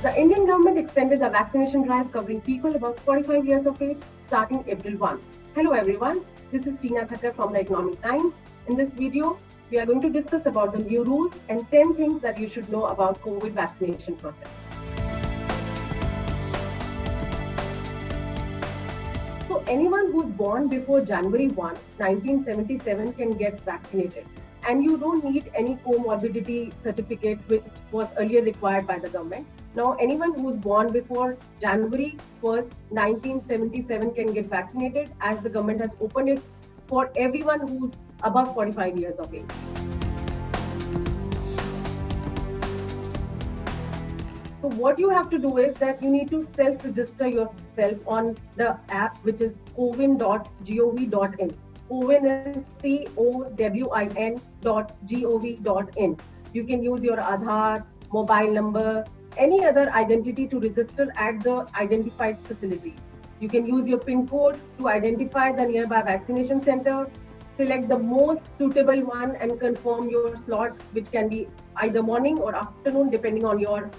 The Indian government extended the vaccination drive covering people above 45 years of age starting April 1. Hello everyone, this is Tina Thakkar from the Economic Times. In this video, we are going to discuss about the new rules and 10 things that you should know about COVID vaccination process. So anyone who's born before January 1, 1977 can get vaccinated. And you don't need any comorbidity certificate which was earlier required by the government. Now, anyone who's born before January 1st, 1977 can get vaccinated as the government has opened it for everyone who's above 45 years of age. So what you have to do is that you need to self-register yourself on the app which is cowin.gov.in. Cowin is COWIN.gov.in. You can use your Aadhaar, mobile number, any other identity to register at the identified facility. You can use your PIN code to identify the nearby vaccination center, select the most suitable one and confirm your slot, which can be either morning or afternoon depending on your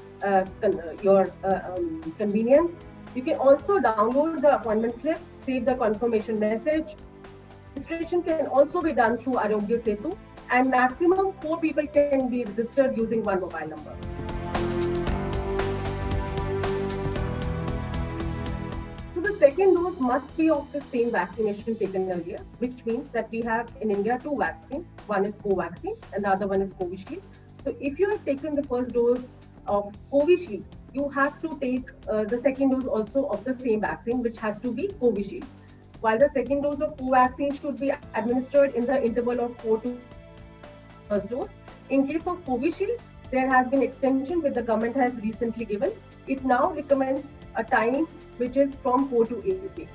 convenience. You can also download the appointment slip, save the confirmation message. Registration can also be done through Arogya Setu, and maximum 4 people can be registered using one mobile number. So the second dose must be of the same vaccination taken earlier, which means that we have in India 2 vaccines. One is Covaxin and the other one is Covishield. So if you have taken the first dose of Covishield, you have to take the second dose also of the same vaccine, which has to be Covishield. While the second dose of Covaxin should be administered in the interval of 4 to first dose. In case of Covishield, there has been extension which the government has recently given. It now recommends a time which is from 4 to 8 weeks.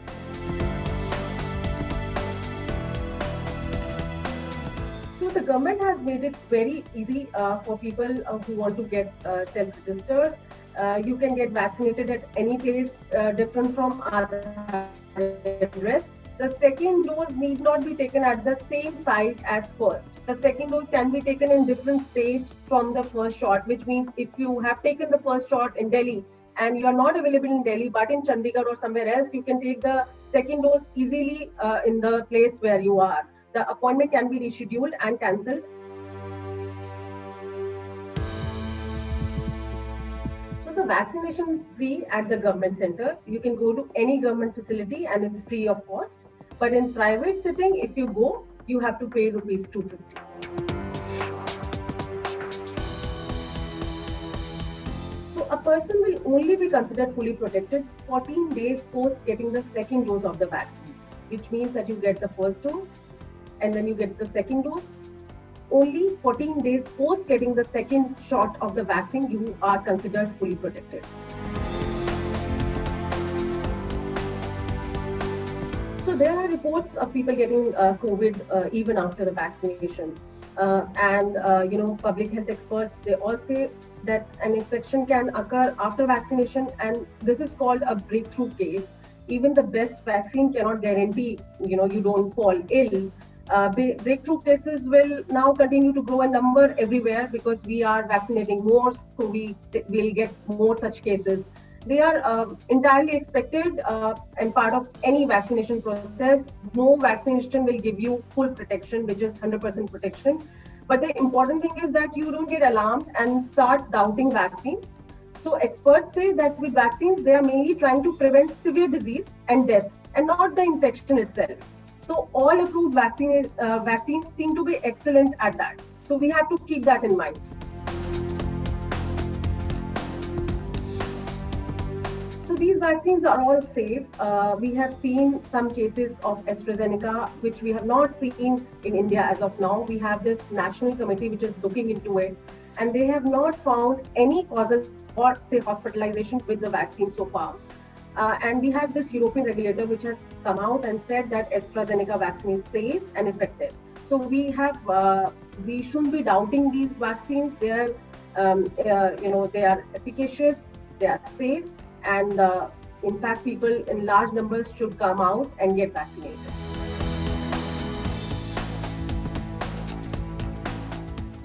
So the government has made it very easy for people who want to get self-registered. You can get vaccinated at any place different from other address. The second dose need not be taken at the same site as first. The second dose can be taken in different stage from the first shot, which means if you have taken the first shot in Delhi and you are not available in Delhi but in Chandigarh or somewhere else, you can take the second dose easily in the place where you are. The appointment can be rescheduled and cancelled. So the vaccination is free at the government center. You can go to any government facility and it's free of cost. But in private setting, if you go, you have to pay rupees 250. So a person will only be considered fully protected 14 days post getting the second dose of the vaccine, which means that you get the first dose and then you get the second dose. Only 14 days post getting the second shot of the vaccine, you are considered fully protected. So there are reports of people getting COVID even after the vaccination. Public health experts, they all say that an infection can occur after vaccination, and this is called a breakthrough case. Even the best vaccine cannot guarantee, you don't fall ill. Breakthrough cases will now continue to grow in number everywhere because we are vaccinating more, so we will get more such cases. They are entirely expected and part of any vaccination process. No vaccination will give you full protection, which is 100% protection. But the important thing is that you don't get alarmed and start doubting vaccines. So experts say that with vaccines, they are mainly trying to prevent severe disease and death and not the infection itself. So all approved vaccines seem to be excellent at that. So we have to keep that in mind. So these vaccines are all safe. We have seen some cases of AstraZeneca, which we have not seen in India as of now. We have this national committee which is looking into it, and they have not found any causes or hospitalization with the vaccine so far. And we have this European regulator which has come out and said that AstraZeneca vaccine is safe and effective. So we shouldn't be doubting these vaccines. They are, they are efficacious, they are safe, and in fact, people in large numbers should come out and get vaccinated.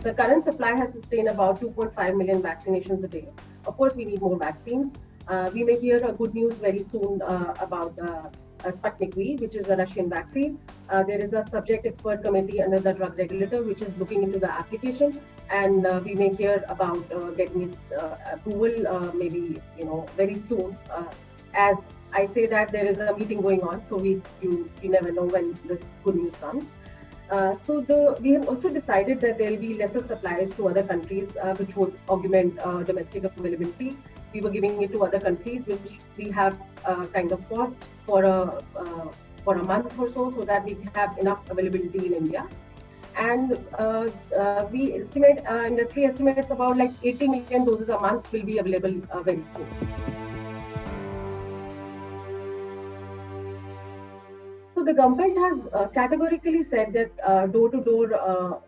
The current supply has sustained about 2.5 million vaccinations a day. of course, we need more vaccines. We may hear a good news very soon about Sputnik V, which is a Russian vaccine. There is a subject expert committee under the drug regulator which is looking into the application, and we may hear about getting it approval maybe very soon. As I say that there is a meeting going on, so you never know when this good news comes. We have also decided that there will be lesser supplies to other countries, which would augment domestic availability. We were giving it to other countries, which we have kind of paused for a month or so that we have enough availability in India. And we estimate, industry estimates about like 80 million doses a month will be available very soon. So the government has categorically said that door-to-door,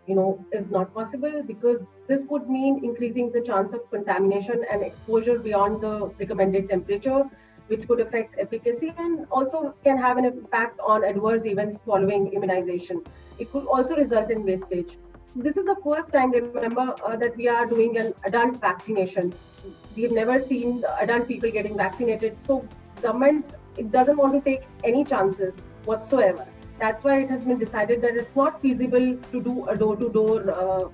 is not possible, because this would mean increasing the chance of contamination and exposure beyond the recommended temperature, which could affect efficacy and also can have an impact on adverse events following immunization. It could also result in wastage. So this is the first time, remember, that we are doing an adult vaccination. We have never seen adult people getting vaccinated. So government, it doesn't want to take any chances whatsoever. That's why it has been decided that it's not feasible to do a door-to-door,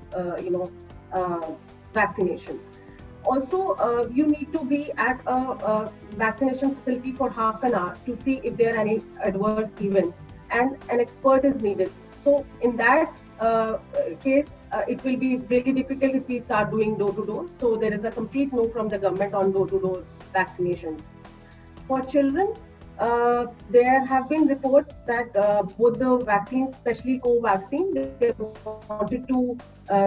vaccination. Also, you need to be at a vaccination facility for half an hour to see if there are any adverse events, and an expert is needed. So in that case, it will be really difficult if we start doing door-to-door. So there is a complete no from the government on door-to-door vaccinations. For children, there have been reports that both the vaccines, especially Covaxin, they wanted to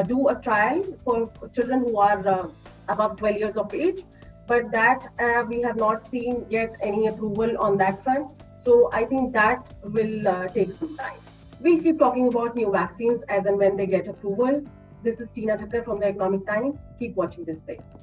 do a trial for children who are above 12 years of age, but that we have not seen yet any approval on that front. So I think that will take some time. We'll keep talking about new vaccines as and when they get approval. This is Tina Thakkar from the Economic Times. Keep watching this space.